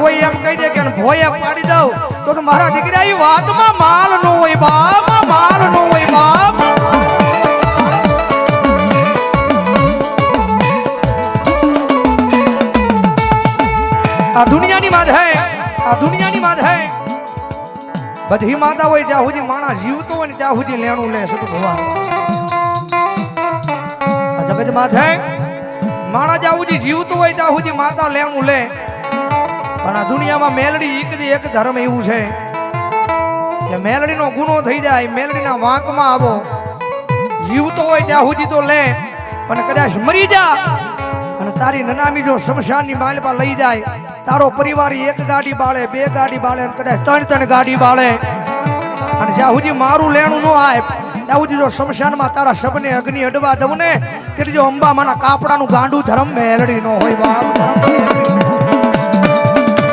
કોઈ એમ કહી દે કે ભોય પાડી દઉં તો મારા દીકરા એ વાતમાં માલ નો હોય બાપ, માલ નો હોય બાપ. આ દુનિયાની માધે, આ દુનિયાની માધે બધી માતા હોય જ્યાં સુધી માણસ જીવતો હોય ને ત્યાં સુધી લેણું લે સત ભગવાન. આ જગત માથે માણસ જ્યાં સુધી જીવતો હોય ત્યાં સુધી માતા લેણું લે. પણ આ દુનિયામાં મેલડી એક ધર્મ એવું છે કે મેલડીનો ગુનો થઈ જાય, મેલડીના વાંકમાં આવો. જીવતો હોય ત્યાં સુધી તો લે, પણ કદાચ મરી જા અને તારી નનામી જો શમશાનની માલપા લઈ જાય, તારો પરિવાર એક ગાડી બાળે, બે ગાડી બાળે, કદાચ ત્રણ ગાડી બાળે, અને જ્યાં સુધી મારું લેણું ન આવે ત્યાં સુધી જો શમશાનમાં તારા શબને અગ્નિ અડવા દઉં ને, તેથી જો અંબામાના કાપડાનું ગાંડું ધર્મ મેલડી ન હોય બાપ.